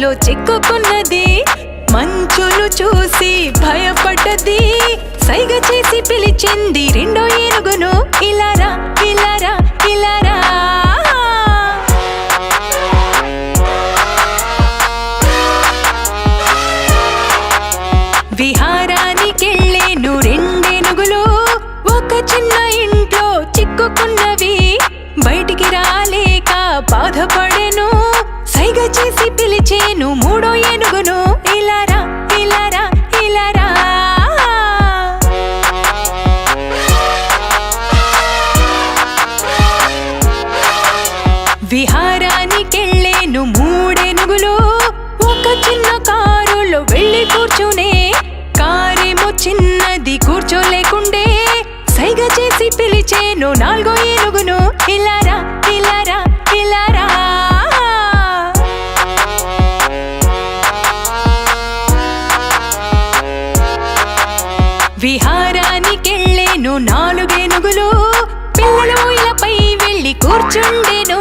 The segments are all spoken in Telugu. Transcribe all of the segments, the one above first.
కారులో చిక్కుకున్నది, మంచును చూసి భయపడ్డది, సైగ చేసి పిలిచింది రెండో ఏనుగును, ఇలారా ఇలారా ఇలారా. విహారానికెళ్ళేను రెండేనుగులు, ఒక చిన్న ఇంట్లో చిక్కుకున్నవి, బయటికి రాలేక బాధపడెను, సైగ చేసి పిలిచేను మూడో ఏనుగును, ఇలారా ఇలారా ఇలారా. విహారానికెళ్ళేను మూడేనుగులు, ఒక చిన్న కారులో వెళ్ళి కూర్చునే, కారేమో చిన్నది కూర్చోలేకుండే, సైగ చేసి పిలిచేను నాలుగో ఏనుగును, ఇలారా ఇలారా ఇలారా. విహారానికెళ్ళేను నాలుగేనుగులు, పిల్లలు ఊయలపై వెళ్ళి కూర్చుండెను,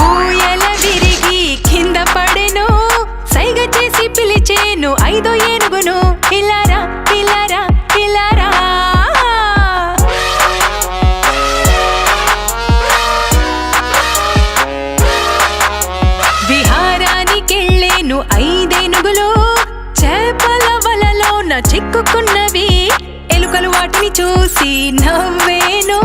ఊయల విరిగి కింద పడెను, సైగ చేసి పిలిచేను ఐదో ఏనుగును, ఇలారా ఇలారా ఇలారా. విహారానికెళ్ళేను ఐదేనుగులు, చేపల వలలోన చిక్కుకున్నవి, ఎలుకలు వాటిని చూసి నవ్వేను,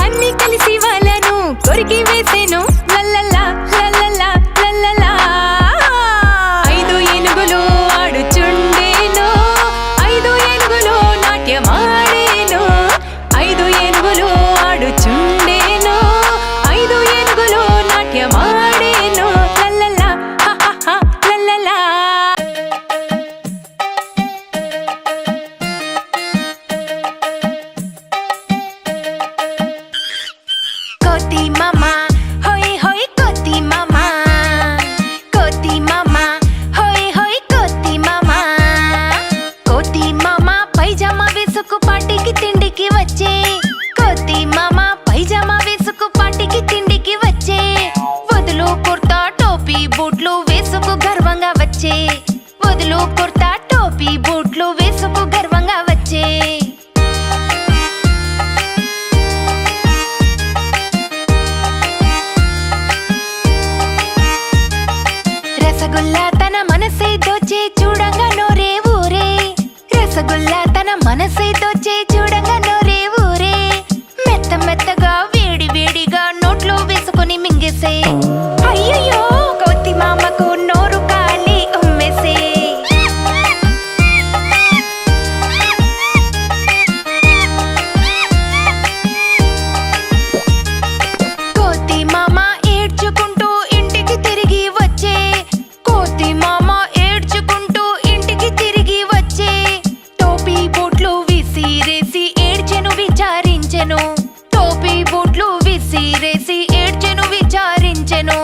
అన్ని కలిసి వలను కొరికి వేసేను, లల్లలా లల్లలా లల్లలా. ఐదు ఏనుగులు ఆడుచుండేను, ఐదు ఏనుగులు నాట్యమాడేను, ఐదు ఏనుగులు ఆడుచుండేను, ఐదు ఏనుగులు నాట్యమాడేను, లల్లలా లల్లలా. కోతి మామా హోయ్ హోయ్ కోతి మామా, కోతి మామా హోయ్ హోయ్ కోతి మామా, కోతి మామా పైజామా వేసుకు పాటికి తిండికి వచ్చే, కోతి మామా పైజామా వేసుకు పాటికి తిండికి వచ్చే, వదులు కుర్తా టోపీ బూట్లు వేసుకు గర్వంగా వచ్చే, వదులు కుర్తా టోపీ బూట్లు వేసుకు గర్వంగా వచ్చే. రసగుల్లా తన మనసే దోచే చూడంగా నోరే ఊరే, రసగుల్లా తన మనసే దోచే చూడంగా నోరే ఊరే, మెత్త మెత్తగా వేడి వేడిగా నోట్లో వేసుకుని మింగేసే, అయ్యయ్యో కోతి మామకు నోరు కాలి ఉమ్మేసే. కోతి మామ ఏడ్చుకుంటూ ఇంటికి తిరిగి వచ్చే, కోతి మామ ఏడ్చుకుంటూ ఇంటికి తిరిగి వచ్చే, టోపీ బూట్లు విసిరేసి ఏడ్చెను విచారించెను, టోపీ బూట్లు విసిరేసి ఏడ్చెను విచారించెను.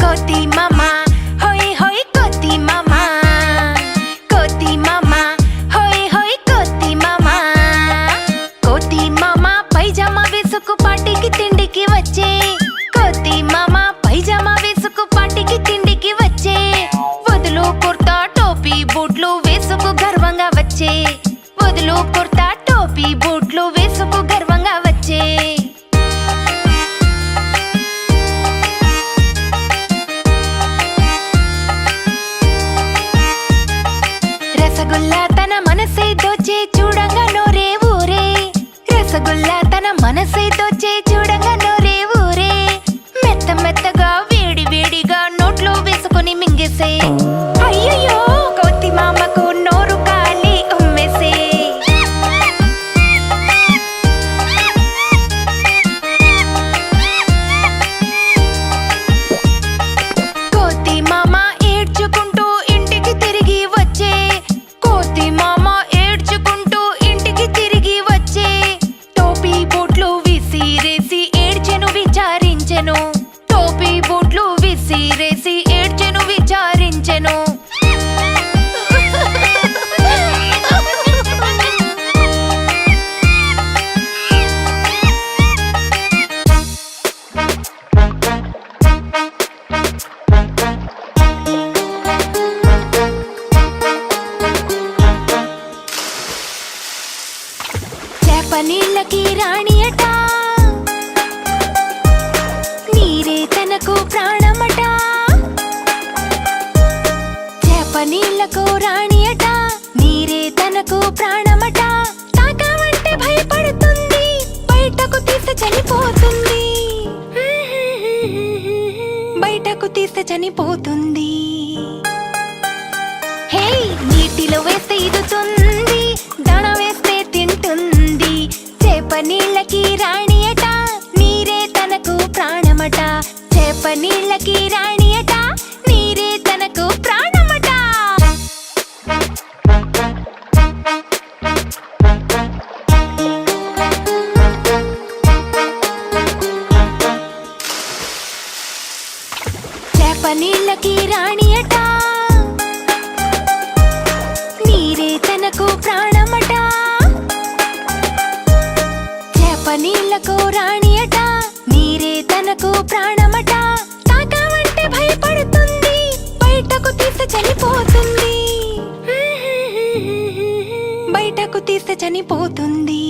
కోతి మామా హోయ్ హోయ్ కోతి మామా, కోతి మామా హోయ్ హోయ్ కోతి మామా, కోతి మామా పైజామా వేసుకు పాటికి తిండికి వచ్చే, కోతి మామా పైజామా వేసుకు పాటికి తిండికి వచ్చే, వదులు కుర్తా టోపీ బూట్లు వేసుకు గర్వంగా వచ్చే, వదులు కుర్తా టోపీ బూట్లు వేసుకు గర్వంగా వచ్చే. రసగుల్లా తన మనసే దోచే చూడంగా నోరే ఊరే, రసగుల్లా తన మనసే దోచే చూడంగా నోరే ఊరే, మెత్త మెత్తగా వేడి వేడిగా నోట్లో వేసుకుని మింగేసే, అయ్యయ్యో కోతి మామకు నోరు కాలి ఉమ్మేసే. కోతి మామ ఏడ్చుకుంటూ ఇంటికి తిరిగి వచ్చే, కోతి మామ ఏడ్చుకుంటూ ఇంటికి తిరిగి వచ్చే, టోపీ బూట్లు విసిరేసి చనిపోతుంది. బయటకు తీస్తే చనిపోతుంది. హే, నీటిలో వేస్తే ఈదుతుంది, దాణ వేస్తే తింటుంది. చేప నీళ్ళకి రాణి అట, నీరే తనకు ప్రాణమట. చేప నీళ్ళకి రాణి అట, నీరే తనకు ప్రాణమట. చేప నీళ్ళకి రాణి అట, నీరే తనకు ప్రాణమట. చేప నీళ్ళకు రాణి అట, నీరే తనకు ప్రాణమట. తాకామంటే భయపడుతుంది, బయటకు తీస్తే చనిపోతుంది. బయటకు తీస్తే చనిపోతుంది.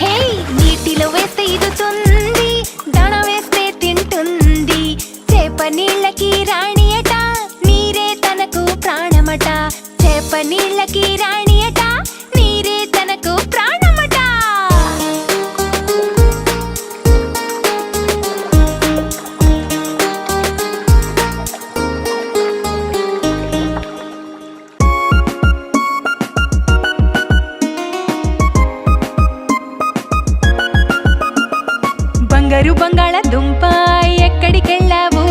హే, నీటిలో వేస్తే ఈదుతుంది, దాణ వేస్తే తింటుంది. చేప నీళ్ళకి రాణి అట, నీరే తనకు ప్రాణమట. చేప నీళ్ళకి రాణి అట, నీరే తనకు ప్రాణమట. బంగారు బంగాళదుంప ఎక్కడికెళ్ళావు?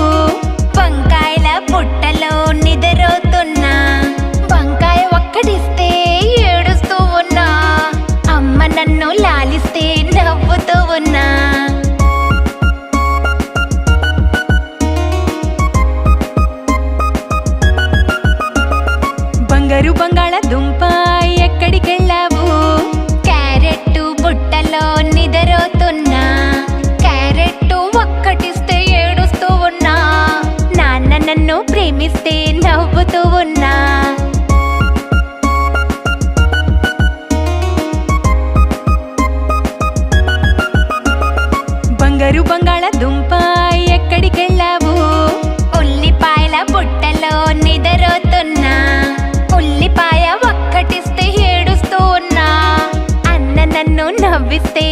వంకాయల పుట్టలో నిద్రపోతున్నా. వంకాయ ఒక్కటిస్తే ఏడుస్తూ ఉన్నా. అమ్మ నన్ను లాలిస్తే నవ్వుతూ ఉన్నా. బంగారు బంగాళదుంప ఎక్కడికెళ్ళావు? క్యారెట్ బుట్టలో నిద్రపోతున్నా. క్యారెట్ ఒక్కటిస్తే ఏడుస్తూ ఉన్నా. నాన్న నన్ను ప్రేమిస్తే నవ్వుతూ ఉన్నా. బంగారు బంగాళదుంప ఎక్కడికెళ్ళావు? ఉల్లిపాయల బుట్టలో నిద్రపోతున్నా. ఉల్లిపాయ ఒక్కటిస్తే ఏడుస్తూ ఉన్నా. అన్న నన్ను నవ్విస్తే